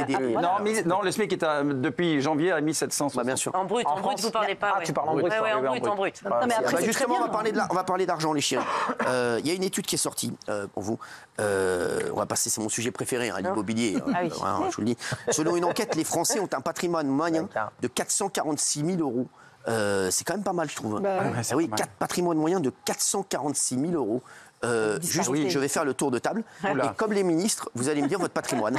Non, le SMIC est depuis janvier à 1760. Bah, bien sûr. En brut, vous parlez pas. Tu parles en brut. En brut. Non, mais après, c'est justement, très bien. on va parler d'argent, les chéris. Il y a une étude qui est sortie pour vous. On va passer, c'est mon sujet préféré, l'immobilier. Ah oui. Je vous le dis. Selon une enquête, les Français ont un patrimoine moyen de 446 000 euros. C'est quand même pas mal, je trouve. Oui, patrimoine moyen de 446 000 euros. Je vais faire le tour de table. Et comme les ministres, vous allez me dire votre patrimoine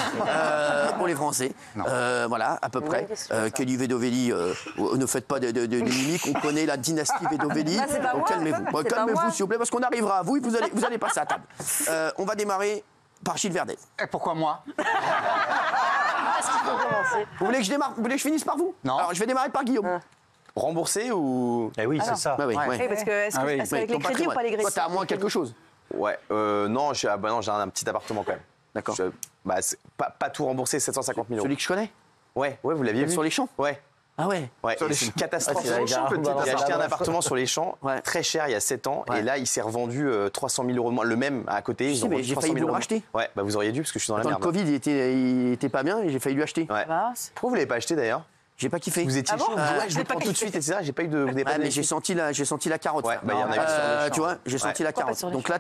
pour les Français. Voilà, à peu près. Kelly Vedovelli, ne faites pas de mimiques. On connaît la dynastie Vedovelli. Donc calmez-vous. Calmez-vous, s'il vous plaît, parce qu'on arrivera à vous et vous allez passer à table. On va démarrer par Gilles Verdez. Et pourquoi moi? Vous voulez que je finisse par vous? Non. Alors, je vais démarrer par Guillaume. Remboursé ou... Eh oui, c'est ça. Oui, Parce que est-ce qu'avec les crédits ou pas les crédits? Toi, t'as à moins quelque chose. Ouais, non, j'ai un petit appartement quand même. D'accord. Pas tout remboursé, 750 000 euros. Celui que je connais? Ouais, vous l'aviez vu. Sur les champs? Ouais. Ah ouais. C'est une catastrophe. Sur les champs, peut-être. J'ai acheté un appartement sur les champs, très cher, il y a 7 ans. Et là, il s'est revendu 300 000 euros de moins. Le même à côté. Si, mais j'ai failli vous le racheter. Ouais, vous auriez dû parce que je suis dans la Dans merde. le Covid, il était pas bien et j'ai failli lui acheter. Ouais. Pourquoi vous l'avez pas acheté d'ailleurs? J'ai pas kiffé. Vous étiez chaud. Je le prends tout de suite, etc. J'ai pas eu de. Mais j'ai senti la carotte. Ouais, il y en a eu sur les champs. Tu vois, j'ai senti la carotte. Donc là,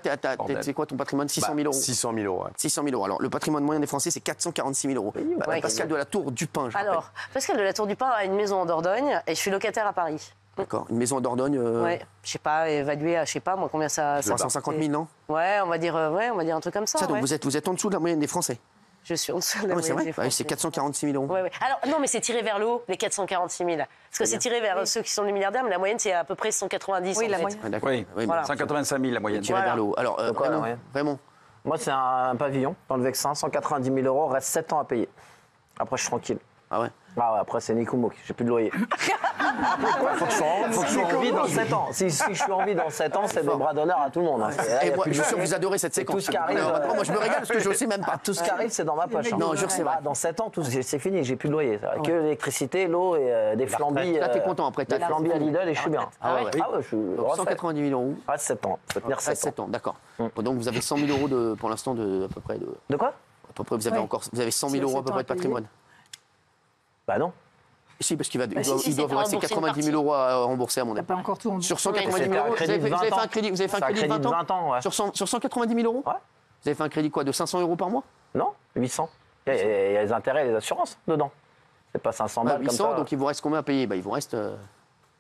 c'est quoi ton patrimoine? 600 000 euros. 600 000 euros. 600 000 euros. Alors, le patrimoine moyen des Français, c'est 446 000 euros. Pascal de la Tour du Pin, je Alors, Pascal de la Tour du Pin a une maison en Dordogne et je suis locataire à Paris. D'accord. Une maison en Dordogne. Ouais, je sais pas, évalué à, je sais pas, moi, combien ça. 350 000, non? Ouais, on va dire un truc comme ça. Ça, donc vous êtes en dessous de la moyenne des Français. Je suis en dessous de la C'est moyenne vrai. des Français. C'est 446 000 euros. Ouais. Alors, non, mais c'est tiré vers le haut, les 446 000. Parce que c'est tiré vers ceux qui sont les milliardaires, mais la moyenne, c'est à peu près 190. Oui, la en fait. moyenne. D'accord. Oui, Voilà. 185 000 la moyenne. Tiré vers le haut. Alors, vraiment. Moi, c'est un pavillon dans le Vexin, 190 000 euros, reste 7 ans à payer. Après, je suis tranquille. Ah ouais. Après, c'est Nikumouk, j'ai plus de loyer. Faut que je sois en vie dans 7 ans. Si je suis en vie dans 7 ans, c'est des bras d'honneur à tout le monde. Et moi, je suis sûr que vous adorez cette séquence. Tout ce qui arrive. Moi, je me régale parce que je ne sais même pas. Tout ce qui arrive, c'est dans ma poche. Non, jure, c'est vrai. Dans 7 ans, c'est fini, j'ai plus de loyer. Que l'électricité, l'eau et des flambis. Là, t'es content après. Des flambis à Lidl et je suis bien. Ah ouais. Je suis. Donc, 190 000 euros. Reste 7 ans. Faut tenir 7 ans. D'accord. Donc, vous avez 100 000 euros pour l'instant à peu près. De quoi? À peu près, vous avez 100 000 euros à peu près de patrimoine. Bah non. Si, parce qu'il doit vous rester 90 000 euros à rembourser, à mon avis. Pas encore tout remboursé. Sur 190 000 euros, vous avez fait un crédit de 20 ans ouais. Sur 190 000 euros. Ouais. Vous avez fait un crédit quoi, de 500 euros par mois? Non, 800. Il y a les intérêts et les assurances dedans. C'est pas 500 balles 800, comme ça. donc il vous reste combien à payer? Il vous reste...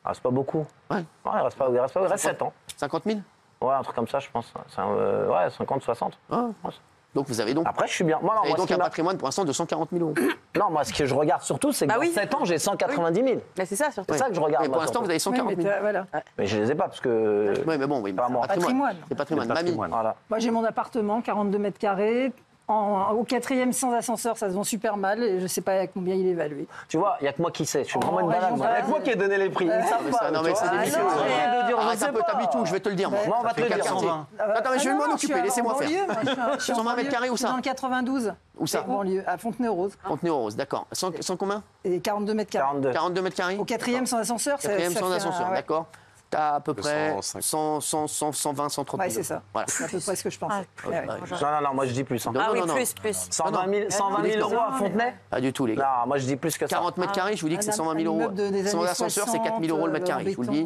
Ah, c'est pas beaucoup. Ouais. Il reste 7 ans. 50 000? Ouais, un truc comme ça, je pense. Ouais, 50, 60. Ah. Donc vous avez donc... Après, je suis bien. Moi, vous avez donc un patrimoine pour l'instant de 140 000 euros. Non, moi, ce que je regarde surtout, c'est que dans 7 ans, j'ai 190 000. Mais c'est ça, surtout. C'est ça que je regarde. Et pour l'instant, vous avez 140 000. Voilà. Mais je les ai pas parce que. Oui, mais bon, Pas moi. Patrimoine. C'est patrimoine. Mamie. Voilà. Moi, j'ai mon appartement, 42 mètres carrés. Au 4e sans ascenseur, ça se vend super mal et je ne sais pas à combien il est évalué. Tu vois, il n'y a que moi qui sais. Je suis vraiment une région balade. Il n'y a que moi qui ai donné les prix. Ils savent pas. Non, mais c'est des mythos. Arrête un peu, t'habites où? Je vais te le dire, moi. Moi, on va te le dire. 120. Attends, mais je vais m'en occuper, laissez-moi faire. 120 mètres carrés, où ça? Dans le 92. Où ça? Banlieue, à Fontenay-aux-Roses. Fontenay-aux-Roses, d'accord. 100 combien? Et 42 mètres carrés. 42 mètres carrés? Au 4e sans ascenseur, ça 4e sans fait ascenseur, d'accord. T'as à peu près 105. 120, 130 Ouais, 000. c'est ça. Voilà. C'est à peu près ce que je pensais. Non, moi je dis plus. Ah oui, non. plus. 120 000 euros à Fontenay? Pas du tout, les gars. Non, moi je dis plus que ça. 40 mètres carrés, je vous dis que c'est 120 000 euros. Sans ascenseur, c'est 4 000 euros le mètre carré, je vous le dis.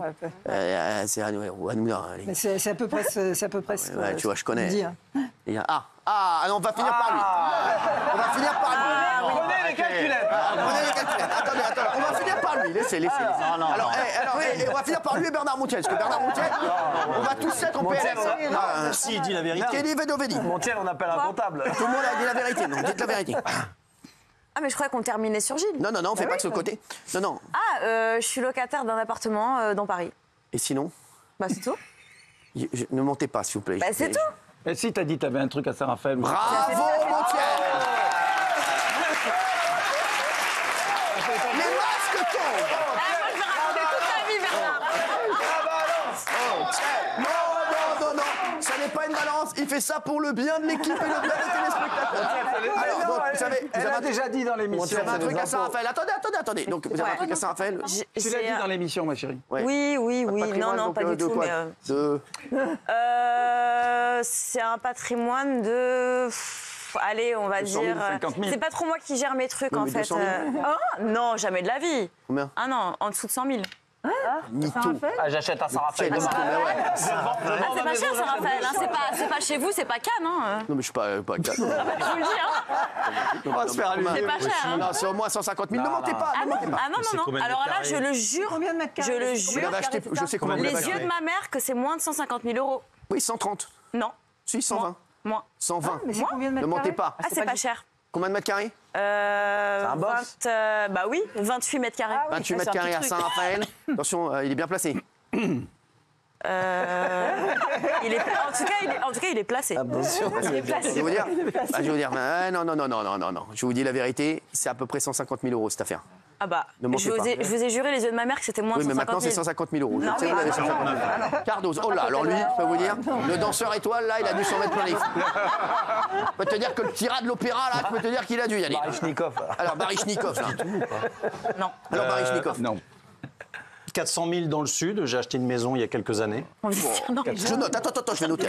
C'est à nous, les gars. C'est à peu près ce Ouais, tu vois, je connais. dit. Non, on va finir par lui. On va finir par lui. Prenez les calculettes. Prenez les calculettes. Attendez, on va finir par lui. Laissez. Alors, on va finir par lui et Bernard Montiel. Parce que Bernard Montiel, on va tous être en PLS. Si, il dit la vérité. Kelly Vedovelli. Montiel, on appelle un comptable. Tout le monde a dit la vérité. Non, dites la vérité. Ah, mais je crois qu'on terminait sur Gilles. Non, on fait pas que ce côté. Non. Ah, je suis locataire d'un appartement dans Paris. Et sinon? Bah, c'est tout. Ne montez pas, s'il vous plaît. Bah, c'est tout. Et si t'as dit que t'avais un truc à Saint-Raphaël? Bravo, Montiel! Les masques tombent! Moi, je vais raconter toute ma vie, Bernard. Non, ça n'est pas une balance. Il fait ça pour le bien de l'équipe et le bien des téléspectateurs. Alors, donc, vous avez déjà dit dans l'émission. Vous avez un truc à Saint-Raphaël. Attendez. Donc, vous avez un truc à Saint-Raphaël? Tu l'as dit dans l'émission, ma chérie. Oui. Non, pas du tout. De... C'est un patrimoine de allez, on va 200 dire. 000, 50 000. C'est pas trop moi qui gère mes trucs en mais fait. 200 000. Oh, non, jamais de la vie. Combien? Ah non, en dessous de 100 000. Mytho. Ah, j'achète un Saint-Raphaël demain. Ah, c'est pas cher, ça, Raphaël. Hein. C'est pas chez vous, c'est pas Cannes. Hein. Non, mais je suis pas Je vous le dis. Hein. On va se faire allumer. C'est pas cher. Hein. Non, c'est au moins 150 000. Ne mentez pas, Ah ne mentez non, pas. ah non. Alors là, je le jure. Combien de mètres carrés? Je le Vous jure. l'avez acheté, je sais combien vous Les l'avez yeux acheté. de ma mère que c'est moins de 150 000 euros. Oui, 130. Non. Si, 120. Moins. 120. Mais c'est combien de Ne mètres mentez carrés? pas. Ah, c'est pas cher. Combien de mètres carrés? un box. Bah oui, 28 mètres carrés. 28 Ah, mètres c'est un carrés à petit truc. Saint-Raphaël. Attention, il est bien placé. Il est, en tout cas, il est placé. Attention. Il est Je placé. vais vous dire. Je vais vous dire. Non. Je vous dis la vérité. C'est à peu près 150 000 euros cette affaire. Ah bah, Ne mentez je vous ai juré les yeux de ma mère que c'était moins Oui, de mais 150 maintenant 000. c'est 150 000 euros. Non, Je sais, mais- vous avez 150 000. Cardoz. Oh là, alors lui, je peux vous dire, le danseur étoile, là, il a dû s'en mettre plein les. Je peux te dire que le tirade de l'opéra, là, je peux te dire qu'il a dû y aller. Baryshnikov. Alors, Baryshnikov, là. Non. Alors, Baryshnikov. Non. 400 000 dans le sud. J'ai acheté une maison il y a quelques années. Non. Je note. Attends, je vais noter.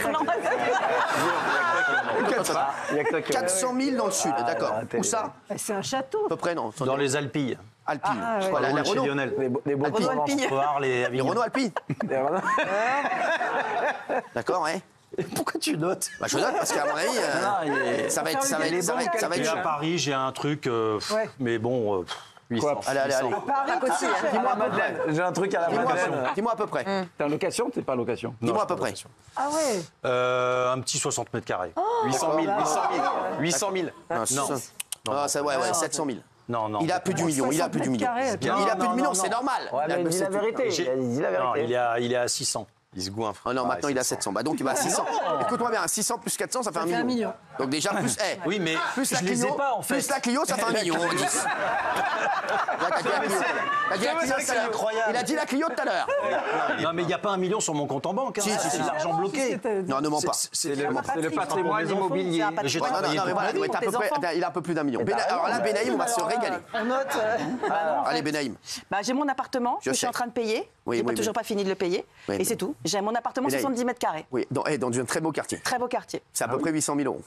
Il y a que toi qui- 400 000 dans le sud, d'accord. Où ça? C'est un château. À peu près, non. Dans les Alpilles. Alpine. ouais. Voilà, Pas loin la de chez Renault. Lionel. Des beaux Alpine. petits enfants. Arles et Les Avignon. Renault Alpine. D'accord, ouais. Pourquoi tu notes? Bah, je note parce qu'à mon avis, ça va être Et à cher. Paris, j'ai un truc, Ouais. mais bon, 800. Allez. Dis-moi Madeleine. J'ai un truc à la Madeleine. Dis-moi à peu près. T'es en location? T'es pas en location? Dis-moi à peu près. Ah ouais. Un petit 60 mètres carrés. 800 000. 800 000. Non, ouais, 700 000. Non. Il a plus du million. Il a plus du million. carrés, Il a plus du million, c'est normal. Ouais, mais dis la vérité. Dis la Non, vérité. il est à 600. Il se goinfre. Ah non, maintenant il a 700. Bah donc il va à 600. Écoute-moi bien, 600 plus 400, ça fait 1 million. 1 million. Donc déjà plus. Oui, mais plus la je les ai Clio, pas, en fait. plus la Clio, ça fait 1 million. 10. Là, t'as dit la Clio. T'as dit la Clio tout à l'heure. incroyable. Il a dit la Clio tout à l'heure. Non, mais il n'y a pas 1 million sur mon compte en banque. Hein. Si, C'est de l'argent bloqué. Non, ne mens pas. C'est C'est le patrimoine immobilier. Mais j'ai Non, travaillé mais toute voilà, ma vie. ouais, t'as à peu près- il a un peu plus d'1 million. Alors là, Benaïm, on va se régaler. On note. Allez, Benaïm. Bah, j'ai mon appartement Je que je suis sais. en train de payer. Oui, J'ai oui, toujours oui. pas fini de le payer. Oui, Et mais- c'est tout. J'ai mon appartement Benaïm. 70 mètres carrés. Oui, dans un très beau quartier. Très beau quartier. C'est à peu près 800 000 euros.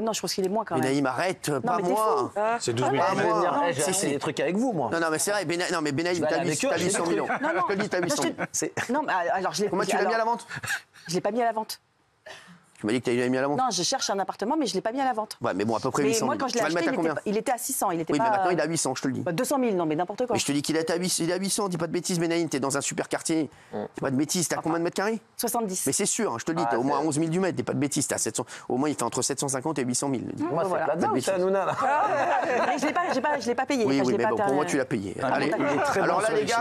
Non, je pense qu'il est moins quand même. Benaïm, arrête, pas mais t'es moi. C'est 12 000 Pas Je vais moi. venir, j'ai Si, acheté si. des trucs avec vous, moi. Non, mais c'est vrai, Benaïm, vais t'as aller avec eux, 800 acheter des millions. Non, non. Je te le dis, t'as 800 000. Non, mais alors je l'ai. Comment tu l'as mis à la vente? Je l'ai pas mis à la vente. Tu m'as dit que tu l'avais mis à la vente. Non, je cherche un appartement, mais je l'ai pas mis à la vente. Ouais, mais bon, à peu près Mais 800 000. moi, quand je Tu l'ai vas le acheté, mettre à combien? il était à 600. Il était Oui, pas. mais maintenant il est à 800, je te le dis. 200 000, non, mais n'importe quoi. Mais je te dis qu'il est à 800, dis pas de bêtises, Benaïm, t'es dans un super quartier. Dis pas de bêtises, t'as combien de mètres carrés? 70. Mais c'est sûr, hein, je te le dis, t'as au moins 11 000 du mètre, dis pas de bêtises, t'as 700. Au moins, il fait entre 750 et 800 000. Moi, c'est voilà. là-dedans ou c'est Hanouna, là? Mais je l'ai pas payé. Oui, Enfin, je oui, l'ai mais pas bon, pour moi, tu l'as payé. Allez, alors là, les gars.